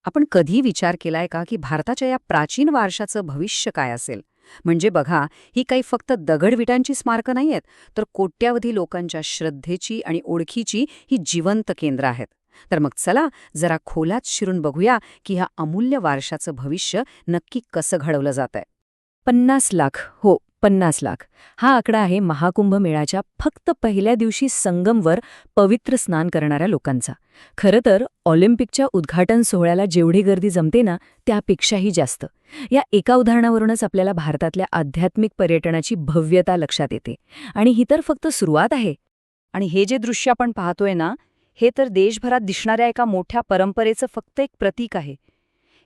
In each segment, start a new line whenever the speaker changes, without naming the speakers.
आपण कधी विचार केलाय का की भारताच्या या प्राचीन वारशाचं भविष्य काय असेल? म्हणजे बघा, ही काही फक्त दगडविटांची स्मारकं नाहीयेत, तर कोट्यावधी लोकांच्या श्रद्धेची आणि ओळखीची ही जिवंत केंद्र आहेत. तर मग चला जरा खोलात शिरून बघूया की ह्या अमूल्य वारशाचं भविष्य नक्की कसं घडवलं जातंय.
50 लाख. हो, 50 लाख. हा आकडा आहे महाकुंभ मेळ्याच्या फक्त पहिल्या दिवशी संगमवर पवित्र स्नान करणाऱ्या लोकांचा. खरं तर ऑलिम्पिकच्या उद्घाटन सोहळ्याला जेवढी गर्दी जमते ना, त्यापेक्षाही जास्त. या एका उदाहरणावरूनच आपल्याला भारतातल्या आध्यात्मिक पर्यटनाची भव्यता लक्षात येते. आणि ही तर फक्त सुरुवात आहे.
आणि हे जे दृश्य आपण पाहतोय ना, हे तर देशभरात दिसणाऱ्या एका मोठ्या परंपरेचं फक्त एक प्रतीक आहे.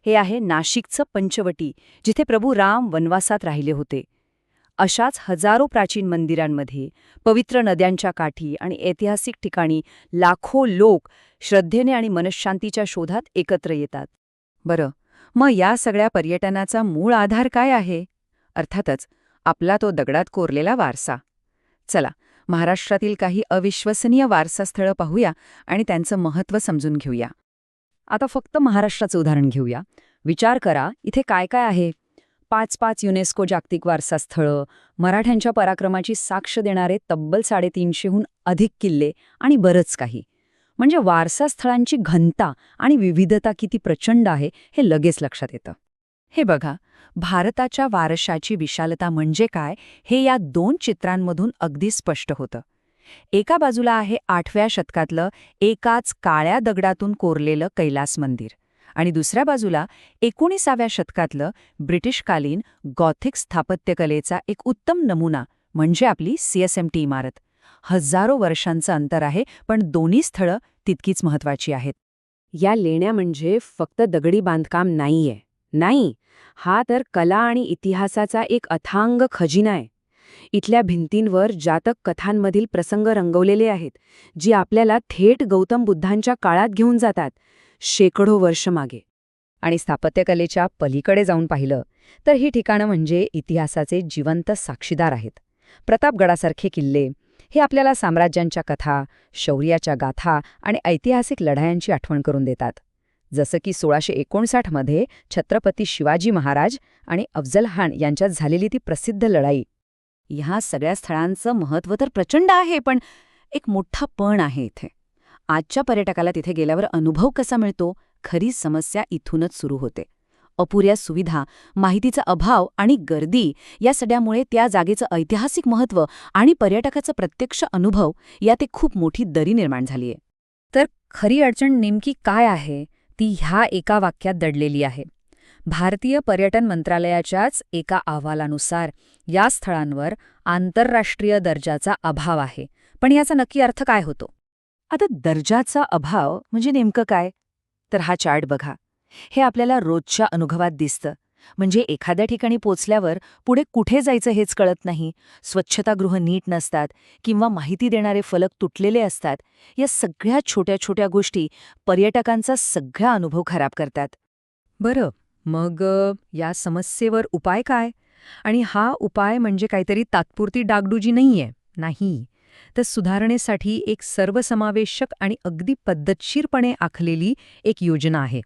हे आहे नाशिकचं पंचवटी, जिथे प्रभू राम वनवासात राहिले होते. अशाच हजारो प्राचीन मंदिरांमध्ये, पवित्र नद्यांच्या काठी आणि ऐतिहासिक ठिकाणी लाखो लोक श्रद्धेने आणि मनःशांतीच्या शोधात एकत्र येतात. बरं, मग या सगळ्या पर्यटनाचा मूळ आधार काय आहे? अर्थातच आपला तो दगडात कोरलेला वारसा. चला, महाराष्ट्रातील काही अविश्वसनीय वारसास्थळं पाहूया आणि त्यांचं महत्त्व समजून घेऊया. आता फक्त महाराष्ट्राचं उदाहरण घेऊया. विचार करा, इथे काय काय आहे? 5 युनेस्को जागतिक वारसास्थळं, मराठ्यांच्या पराक्रमाची साक्ष देणारे तब्बल 350हून अधिक किल्ले आणि बरंच काही. म्हणजे वारसास्थळांची घनता आणि विविधता किती प्रचंड आहे हे लगेच लक्षात येतं. हे बघा, भारताच्या वारशाची विशालता म्हणजे काय हे या 2 चित्रांमधून अगदी स्पष्ट होतं. एका बाजूला आहे 8व्या शतकातलं एकाच काळ्या दगडातून कोरलेलं कैलास मंदिर आणि दुसऱ्या बाजूला 19व्या शतकातलं ब्रिटिशकालीन गॉथिक स्थापत्यकलेचा एक उत्तम नमुना म्हणजे आपली सीएसएमटी इमारत. हजारो वर्षांचं अंतर आहे, पण दोन्ही स्थळं तितकीच महत्वाची आहेत.
या लेण्या म्हणजे फक्त दगडी बांधकाम नाहीये. नाही, हा तर कला आणि इतिहासाचा एक अथांग खजिना आहे. इथल्या भिंतींवर जातक कथांमधील प्रसंग रंगवलेले आहेत, जी आपल्याला थेट गौतम बुद्धांच्या काळात घेऊन जातात, शेकडो वर्ष मागे.
आणि स्थापत्यकलेच्या पलीकडे जाऊन पाहिलं तर ही ठिकाणं म्हणजे इतिहासाचे जिवंत साक्षीदार आहेत. प्रतापगडासारखे किल्ले हे आपल्याला साम्राज्यांच्या कथा, शौर्याच्या गाथा आणि ऐतिहासिक लढायांची आठवण करून देतात. जसं की 1659 मध्ये छत्रपती शिवाजी महाराज आणि अफजल खान यांच्यात झालेली ती प्रसिद्ध लढाई. ह्या सगळ्या स्थळांचं महत्त्व तर प्रचंड आहे, पण एक मोठा पण आहे इथे. आजच्या पर्यटकाला तिथे गेल्यावर अनुभव कसा मिळतो? खरी समस्या इथूनच सुरू होते. अपुऱ्या सुविधा, माहितीचा अभाव आणि गर्दी या सगळ्यामुळे त्या जागेचं ऐतिहासिक महत्त्व आणि पर्यटकाचा प्रत्यक्ष अनुभव यात एक खूप मोठी दरी निर्माण झालीय. तर खरी अडचण नेमकी काय आहे ती ह्या एका वाक्यात दडलेली आहे. भारतीय पर्यटन मंत्रालयाच्याच एका अहवालानुसार या स्थळांवर आंतरराष्ट्रीय दर्जाचा अभाव आहे. पण याचा नक्की अर्थ काय होतो? आता दर्जाचा अभाव म्हणजे नेमकं काय? तर हा चार्ट बघा. हे आपल्याला रोजच्या अनुभवात दिसतं. म्हणजे एखाद्या ठिकाणी पोचल्यावर पुढे कुठे जायचं हेच कळत नाही, स्वच्छतागृह नीट नसतात किंवा माहिती देणारे फलक तुटलेले असतात. या सगळ्या छोट्या छोट्या गोष्टी पर्यटकांचा सगळा अनुभव खराब करतात. बरं, मग या समस्येवर उपाय काय? आणि हा उपाय म्हणजे काहीतरी तात्पुरती डागडुजी नाहीये. नाही, तर सुधारणेसाठी एक सर्वसमावेशक आणि अगदी पद्धतशीरपणे आखलेली एक योजना आहे.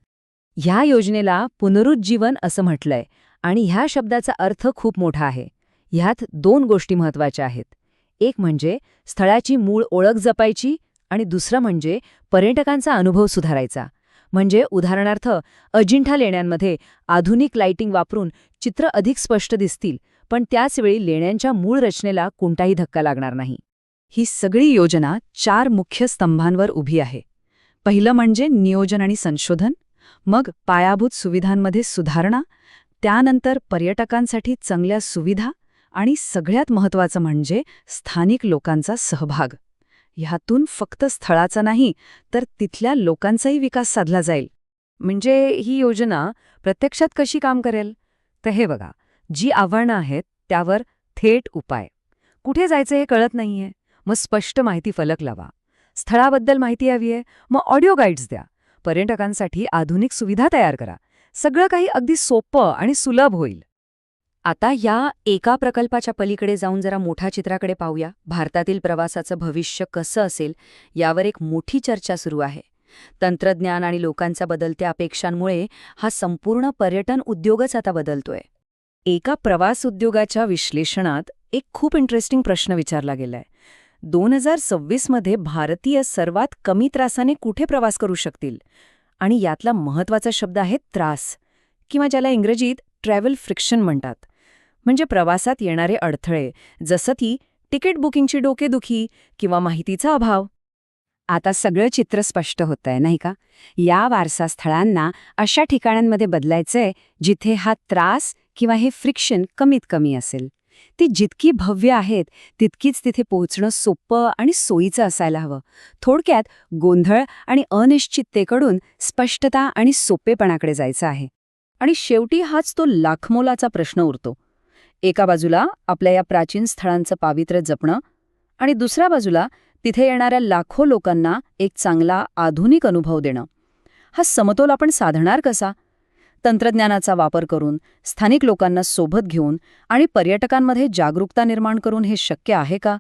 ह्या योजनेला पुनरुज्जीवन असं म्हटलंय आणि ह्या शब्दाचा अर्थ खूप मोठा आहे. ह्यात 2 गोष्टी महत्त्वाच्या आहेत. एक म्हणजे स्थळाची मूळ ओळख जपायची आणि दुसरं म्हणजे पर्यटकांचा अनुभव सुधारायचा. म्हणजे उदाहरणार्थ अजिंठा लेण्यांमध्ये आधुनिक लाइटिंग वापरून चित्र अधिक स्पष्ट दिसतील, पण त्याचवेळी लेण्यांच्या मूळ रचनेला कोणताही धक्का लागणार नाही. ही सगळी योजना 4 मुख्य स्तंभांवर उभी आहे. पहिलं म्हणजे नियोजन आणि संशोधन, मग पायाभूत सुविधांमध्ये सुधारणा, त्यानंतर पर्यटकांसाठी चांगल्या सुविधा आणि सगळ्यात महत्त्वाचं म्हणजे स्थानिक लोकांचा सहभाग. ह्यातून फक्त स्थळाचा नाही तर तिथल्या लोकांचाही विकास साधला जाईल. म्हणजे ही योजना प्रत्यक्षात कशी काम करेल? तर हे बघा, जी आव्हानं आहेत त्यावर थेट उपाय. कुठे जायचं हे कळत नाहीये, मग स्पष्ट माहिती फलक लावा. स्थळाबद्दल माहिती हवी आहे, मग ऑडिओ गाईड्स द्या. पर्यटकांसाठी आधुनिक सुविधा तयार करा. सगळं काही अगदी सोपं आणि सुलभ होईल. आता या एका प्रकल्पाच्या पलीकडे जाऊन जरा मोठ्या चित्राकडे पाहूया. भारतातील प्रवासाचं भविष्य कसं असेल यावर एक मोठी चर्चा सुरू आहे.
तंत्रज्ञान आणि लोकांच्या बदलत्या अपेक्षांमुळे हा संपूर्ण पर्यटन उद्योगच आता बदलतोय. एका प्रवास उद्योगाच्या विश्लेषणात एक खूप इंटरेस्टिंग प्रश्न विचारला गेलाय. 2026 मध्ये भारतीय सर्वात कमी त्रासाने कुठे प्रवास करू शकतील? आणि यातला महत्वाचा शब्द आहे त्रास, किंवा ज्याला इंग्रजीत ट्रॅव्हल फ्रिक्शन म्हणतात. म्हणजे प्रवासात येणारे अडथळे, जसं की तिकीट बुकिंगची डोकेदुखी किंवा माहितीचा अभाव.
आता सगळं चित्र स्पष्ट होतंय, नाही का? या वारसा स्थळांना अशा ठिकाणांमध्ये बदलायचंय जिथे हा त्रास किंवा हे फ्रिक्शन कमीत कमी असेल. ती जितकी भव्य आहेत तितकीच तिथे पोहोचणं सोपं आणि सोयीचं असायला हवं. थोडक्यात गोंधळ आणि अनिश्चिततेकडून स्पष्टता आणि सोपेपणाकडे जायचं आहे. आणि शेवटी हाच तो लाखमोलाचा प्रश्न उरतो. एका बाजूला आपल्या या प्राचीन स्थळांचं पावित्र्य जपणं आणि दुसऱ्या बाजूला तिथे येणाऱ्या लाखो लोकांना एक चांगला आधुनिक अनुभव देणं. हा समतोल आपण साधणार कसा? तंत्रज्ञानाचा वापर करून, स्थानिक लोकांना सोबत घेऊन आणि पर्यटकांमध्ये जागरूकता निर्माण करून हे शक्य आहे का?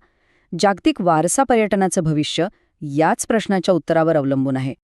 जागतिक वारसा पर्यटनाचं भविष्य याच प्रश्नाच्या उत्तरावर अवलंबून आहे.